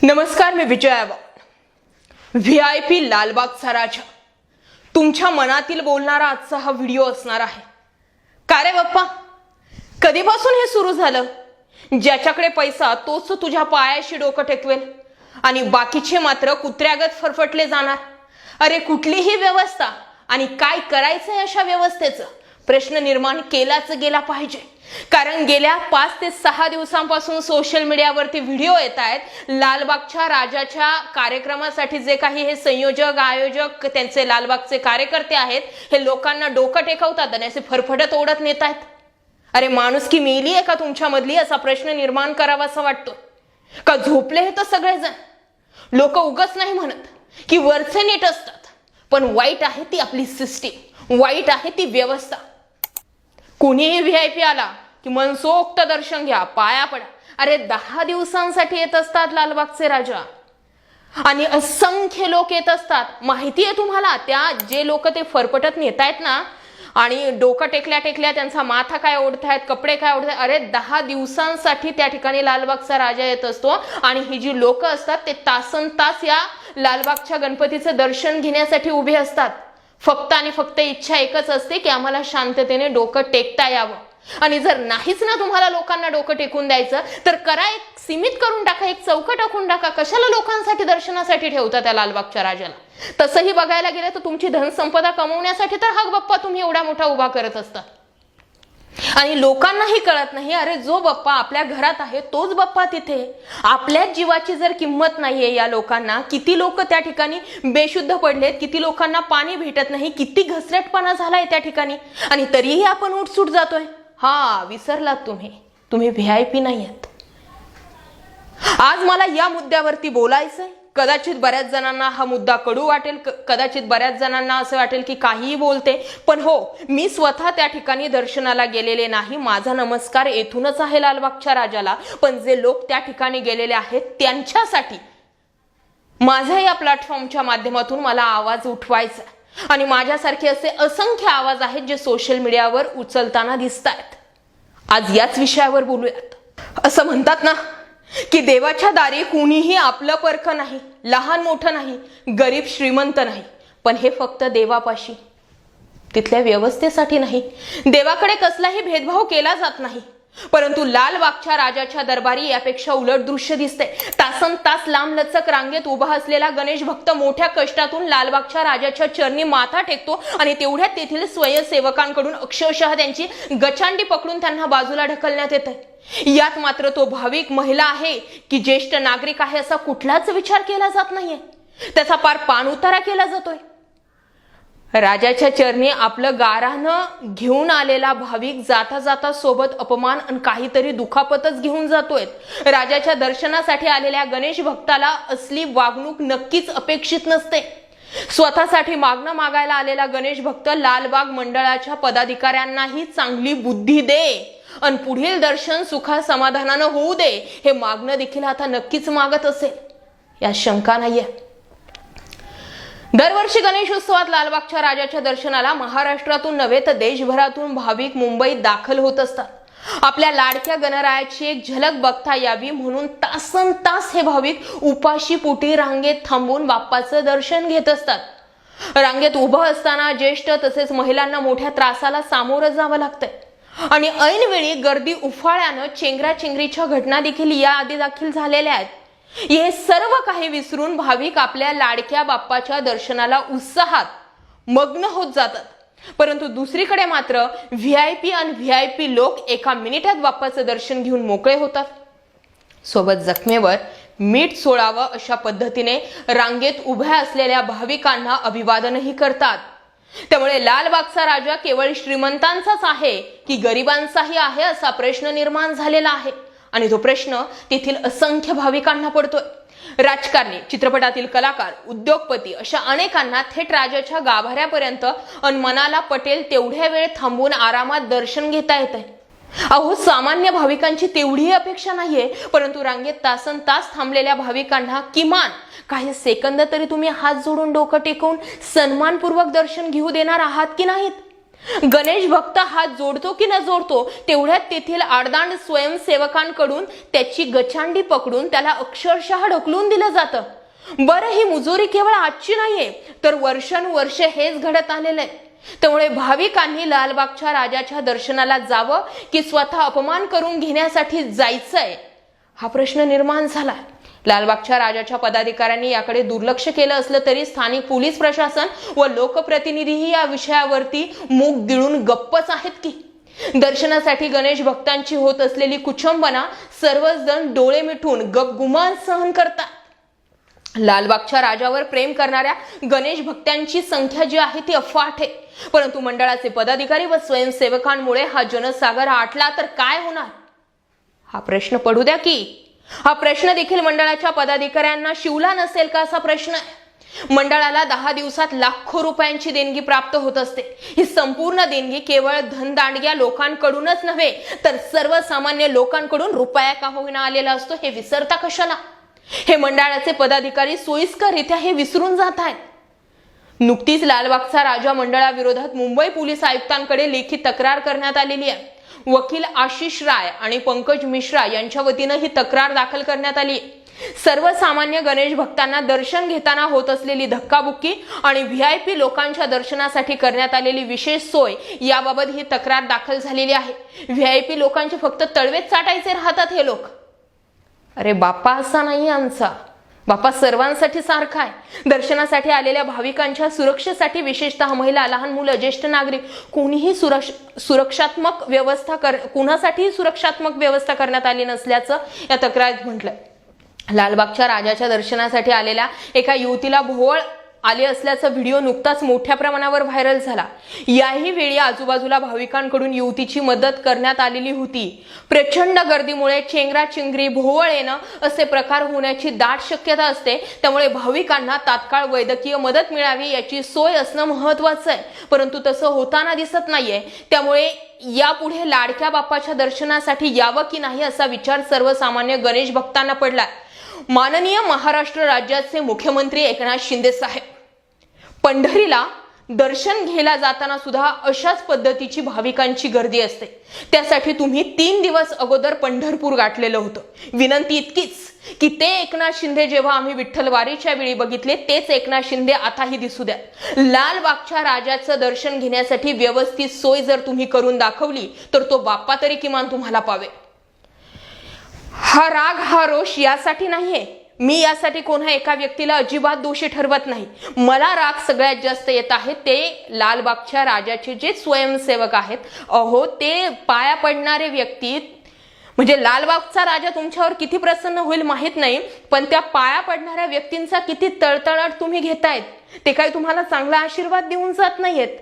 नमस्कार, मी विजया वाघ। VIP लालबागचा राजा तुमच्या मनातील बोलणारा आजचा हा व्हिडिओ असणार आहे। का रे बाप्पा, कधीपासून हे सुरू झालं? ज्याच्याकडे पैसा तोच तुझ्या पायाशी डोकं टेकवेल आणि बाकीचे मात्र कुत्र्यागत फरफटले जाणार। अरे कुठलीही व्यवस्था आणि काय करायचंय अशा व्यवस्थेचं प्रश्न निर्माण केलाच गेला पाहिजे। कारण गेल्या 5 ते 6 दिवसांपासून सोशल मीडियावरती व्हिडिओ येत आहेत लालबागच्या राजाच्या कार्यक्रमासाठी जे काही हे संयोजक आयोजक त्यांचे लालबागचे कार्यकर्ते आहेत हे लोकांना डोकं टेकवतात आणि असे फरफटत ओढत नेत आहेत। अरे माणुसकी मेली आहे का तुमच्यामधली असा प्रश्न निर्माण करावासा वाटतो का? झोपले हे तर सगळेजण लोक उगच नाही म्हणत की वरचे नीट असतात, पण वाईट आहे ती आपली सिस्टीम, वाईट आहे ती व्यवस्था। कोणीही VIP आला की मनसोक्त दर्शन घ्या, पाया पडा। अरे 10 दिवसांसाठी येत असतात लालबागचे राजा आणि असंख्य लोक येत असतात। माहिती आहे तुम्हाला त्या जे लोक ते फरफटत नेतायत ना आणि डोकं टेकल्या टेकल्या त्यांचा माथा काय ओढतायत, कपडे काय ओढतायत। अरे 10 दिवसांसाठी त्या ठिकाणी लालबागचा राजा येत असतो आणि ही जी लोक असतात ते तासनतास या लालबागच्या गणपतीचं दर्शन घेण्यासाठी उभे असतात। फक्त आणि फक्त इच्छा एकच असते की आम्हाला शांततेने डोकं टेकता यावं। आणि जर नाहीच ना तुम्हाला लोकांना डोकं टेकून द्यायचं तर करा, एक सीमित करून टाका, एक चौकट टाकून टाका। कशाला लोकांसाठी दर्शनासाठी ठेवता त्या लालबागच्या राजाला? तसंही बघायला गेलं तर तुमची धनसंपदा कमवण्यासाठी तर हा बाप्पा तुम्ही एवढा मोठा उभा करत असता आणि लोकांनाही कळत नाही। अरे जो बाप्पा आपल्या घरात आहे तोच बाप्पा तिथे। आपल्याच जीवाची जर किंमत नाहीये या लोकांना, किती लोक त्या ठिकाणी बेशुद्ध पडलेत, किती लोकांना पाणी भेटत नाही, किती घसरटपणा झालाय त्या ठिकाणी आणि तरीही आपण उठसूट जातोय। हा विसरलात तुम्ही VIP नाही आहात। आज मला या मुद्द्यावरती बोलायचंय। कदाचित बऱ्याच जणांना हा मुद्दा कडू वाटेल, कदाचित बऱ्याच जणांना असं वाटेल की काहीही बोलते, पण हो, मी स्वतः त्या ठिकाणी दर्शनाला गेलेले नाही। माझा नमस्कार येथूनच आहे लालबागच्या राजाला, पण जे लोक त्या ठिकाणी गेलेले आहेत त्यांच्यासाठी माझ्या या प्लॅटफॉर्मच्या माध्यमातून मला आवाज उठवायचा आणि माझ्यासारखे असे असंख्य आवाज आहेत जे सोशल मीडियावर उचलताना दिसतायत। आज याच विषयावर बोलूयात। असं म्हणतात ना की देवाच्या दारी कुणीही आपलं परख नाही, लहान मोठं नाही, गरीब श्रीमंत नाही, पण हे फक्त देवापाशी, तिथल्या व्यवस्थेसाठी नाही। देवाकडे कसलाही भेदभाव केला जात नाही, परंतु लालबागच्या राजाच्या दरबारी यापेक्षा उलट दृश्य दिसते। तासन तास लांबलचक रांगेत उभा असलेला गणेश भक्त मोठ्या कष्टातून लालबागच्या राजाच्या चरणी माथा टेकतो आणि तेवढ्यात तेथील स्वयंसेवकांकडून अक्षरशः त्यांची गचांडी पकडून त्यांना बाजूला ढकलण्यात येते। यात मात्र तो भाविक, महिला आहे की ज्येष्ठ नागरिक आहे असा कुठलाच विचार केला जात नाहीये। त्याचा पार पाणउतारा केला जातोय। राजाच्या चरणी आपलं गारानं घेऊन आलेला भाविक जाता जाता सोबत अपमान आणि काहीतरी दुखापतच घेऊन जातोय। राजाच्या दर्शनासाठी आलेल्या गणेश भक्ताला असली वागणूक नक्कीच अपेक्षित नसते। स्वतःसाठी मागणं मागायला आलेला गणेश भक्त लालबाग मंडळाच्या पदाधिकाऱ्यांनाही चांगली बुद्धी दे आणि पुढील दर्शन सुखा समाधानानं होऊ दे हे मागणं देखील आता नक्कीच मागत असेल, यात शंका नाहीये। दरवर्षी गणेश उत्सवात लालबागच्या राजाच्या दर्शनाला महाराष्ट्रातून नव्हे तर देशभरातून भाविक मुंबईत दाखल होत असतात। आपल्या लाडक्या गणरायाची एक झलक बघता यावी म्हणून तासनतास हे भाविक उपाशी पोटी रांगेत थांबून बाप्पाचं दर्शन घेत असतात। रांगेत उभं असताना ज्येष्ठ तसेच महिलांना मोठ्या त्रासाला सामोरं जावं लागतंय आणि ऐनवेळी गर्दी उफाळ्यानं चेंगराचेंगरीच्या घटना देखील याआधी दाखल झालेल्या आहेत। हे सर्व काही विसरून भाविक आपल्या लाडक्या बाप्पाच्या दर्शनाला उत्साहात मग्न होत जातात, परंतु दुसरीकडे मात्र VIP आणि VIP लोक एका मिनिटात बाप्पाचं दर्शन घेऊन मोकळे होतात। सोबत जखमेवर मीठ सोडावं अशा पद्धतीने रांगेत उभ्या असलेल्या भाविकांना अभिवादनही करतात। त्यामुळे लालबागचा राजा केवळ श्रीमंतांचाच आहे की गरिबांचाही आहे असा प्रश्न निर्माण झालेला आहे आणि तो प्रश्न तेथील असंख्य भाविकांना पडतोय। राजकारणी, चित्रपटातील कलाकार, उद्योगपती अशा अनेकांना थेट राजाच्या गाभाऱ्यापर्यंत आणि मनाला पटेल तेवढ्या वेळ थांबून आरामात दर्शन घेता येतंय। अहो सामान्य भाविकांची तेवढीही अपेक्षा नाहीये, परंतु रांगेत तासन तास थांबलेल्या भाविकांना किमान काही सेकंद तरी तुम्ही हात जोडून डोकं टेकवून सन्मानपूर्वक दर्शन घेऊ देणार आहात की नाहीत? गणेश भक्त हात जोडतो की न जोडतो तेवढ्यात तेथील आडदांड स्वयंसेवकांकडून त्याची गचांडी पकडून त्याला अक्षरशः ढकलून दिलं जातं. बरं, ही मुजोरी केवळ आजची नाहीये, तर वर्षानुवर्ष हेच घडत आलेलं आहे. त्यामुळे भाविकांनी लालबागच्या राजाच्या दर्शनाला जावं की स्वतः अपमान करून घेण्यासाठी जायचंय, हा प्रश्न निर्माण झाला. लालबागच्या राजाच्या पदाधिकाऱ्यांनी याकडे दुर्लक्ष केलं असलं तरी स्थानिक पोलीस प्रशासन व लोकप्रतिनिधीही या विषयावरती मूग गिळून गप्पच आहेत की. दर्शनासाठी गणेश भक्तांची होत असलेली कुचंबना सर्वच जण डोळे मिटून गपगुमान सहन करतात. लालबागच्या राजावर प्रेम करणाऱ्या गणेश भक्तांची संख्या जी आहे ती अफाट आहे. परंतु मंडळाचे पदाधिकारी व स्वयंसेवकांमुळे हा जनसागर आटला तर काय होणार, हा प्रश्न पडू द्या की. हा प्रश्न देखील मंडळाच्या पदाधिकाऱ्यांना शिवला नसेल का असा प्रश्न आहे. मंडळाला 10 दिवसात लाखो रुपयांची देणगी प्राप्त होत असते. ही संपूर्ण देणगी केवळ धनदांडग्या लोकांकडूनच नव्हे तर सर्वसामान्य लोकांकडून रुपया का होईना आलेला असतो, हे विसरता कशाला. हे मंडळाचे पदाधिकारी सोयीस्कररित्या हे विसरून जात आहेत. नुकतीच लालबागचा राजा मंडळाविरोधात मुंबई पोलीस आयुक्तांकडे लेखी तक्रार करण्यात आलेली आहे. वकील आशिष राय आणि पंकज मिश्रा यांच्या वतीनं ही तक्रार दाखल करण्यात आली. सर्वसामान्य गणेश भक्तांना दर्शन घेताना होत असलेली धक्काबुक्की आणि VIP लोकांच्या दर्शनासाठी करण्यात आलेली विशेष सोय याबाबत ही तक्रार दाखल झालेली आहे. VIP लोकांचे फक्त तळवेच चाटायचे राहतात हे लोक. अरे बाप्पा असा नाही आमचा, बाप्पा सर्वांसाठी सारखा आहे. दर्शनासाठी आलेल्या भाविकांच्या सुरक्षेसाठी विशेषतः महिला, लहान मुलं, ज्येष्ठ नागरिक कोणीही कुणासाठीही सुरक्षात्मक व्यवस्था करण्यात आली नसल्याचं या तक्रारीत म्हटलंय. लालबागच्या राजाच्या दर्शनासाठी आलेल्या एका युवतीला भोवळ आले असल्याचा व्हिडिओ नुकताच मोठ्या प्रमाणावर व्हायरल झाला. याही वेळी आजूबाजूला भाविकांकडून युवतीची मदत करण्यात आलेली होती. प्रचंड गर्दीमुळे चेंगराचेंगरी, भोवळ येणं असे प्रकार होण्याची दाट शक्यता असते. त्यामुळे भाविकांना तात्काळ वैद्यकीय मदत मिळावी याची सोय असणं महत्वाचं आहे, परंतु तसं होताना दिसत नाहीये. त्यामुळे यापुढे लाडक्या बाप्पाच्या दर्शनासाठी यावं की नाही असा विचार सर्वसामान्य गणेश भक्तांना पडला. माननीय महाराष्ट्र राज्याचे मुख्यमंत्री एकनाथ शिंदे साहेब, पंढरीला दर्शन घ्यायला जाताना सुद्धा अशाच पद्धतीची भाविकांची गर्दी असते. त्यासाठी तुम्ही 3 दिवस अगोदर पंढरपूर गाठलेलं होतं. विनंती इतकीच की ते एकनाथ शिंदे जेव्हा आम्ही विठ्ठलवारीच्या वेळी बघितले तेच एकनाथ शिंदे आताही दिसू द्या. लालबागच्या राजाचं दर्शन घेण्यासाठी व्यवस्थित सोय जर तुम्ही करून दाखवली तर तो बाप्पा तरी किमान तुम्हाला पावे. हा राग, हा रोष यासाठी नाहीये. मी यासाठी कोणा एका व्यक्तीला अजिबात दोषी ठरवत नाही. मला राग सगळ्यात जास्त येत आहे ते लालबागच्या राजाचे जे स्वयंसेवक आहेत. अहो, ते पाया पडणारे व्यक्ती, म्हणजे लालबागचा राजा तुमच्यावर किती प्रसन्न होईल माहित नाही, पण त्या पाया पडणाऱ्या व्यक्तींचा किती तळतळाट तुम्ही घेतायत. ते काही तुम्हाला चांगला आशीर्वाद देऊन जात नाहीयेत.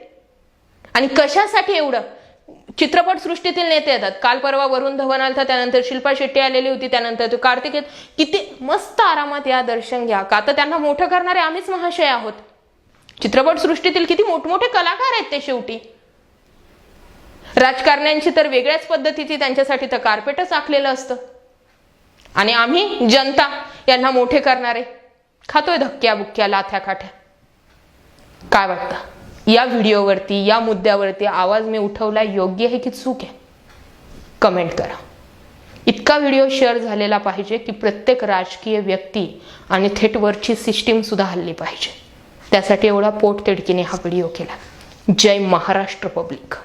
आणि कशासाठी एवढं? चित्रपट सृष्टीतील नेते येतात. काल परवा वरुण धवन आलता, त्यानंतर शिल्पा शेट्टी आलेली होती, त्यानंतर तो कार्तिक. किती मस्त आरामात या दर्शन घ्या, का तर त्यांना मोठं करणारे आम्हीच महाशय आहोत. चित्रपट सृष्टीतील किती मोठमोठे कलाकार आहेत ते. शेवटी राजकारण्यांची तर वेगळ्याच पद्धतीची त्यांच्यासाठी तर कार्पेटच आखलेलं असतं. आणि आम्ही जनता यांना मोठे करणारे खातोय धक्क्या बुक्क्या, लाथ्या काठ्या. काय वाटतं या व्हिडिओवरती, या मुद्द्यावरती आवाज मी उठवला योग्य आहे की चूक आहे? कमेंट करा. इतका व्हिडिओ शेअर झालेला पाहिजे की प्रत्येक राजकीय व्यक्ती आणि थेट वरची सिस्टीम सुद्धा हल्ली पाहिजे. त्यासाठी एवढा पोटतिडकीने हा व्हिडिओ केला. जय महाराष्ट्र पब्लिक.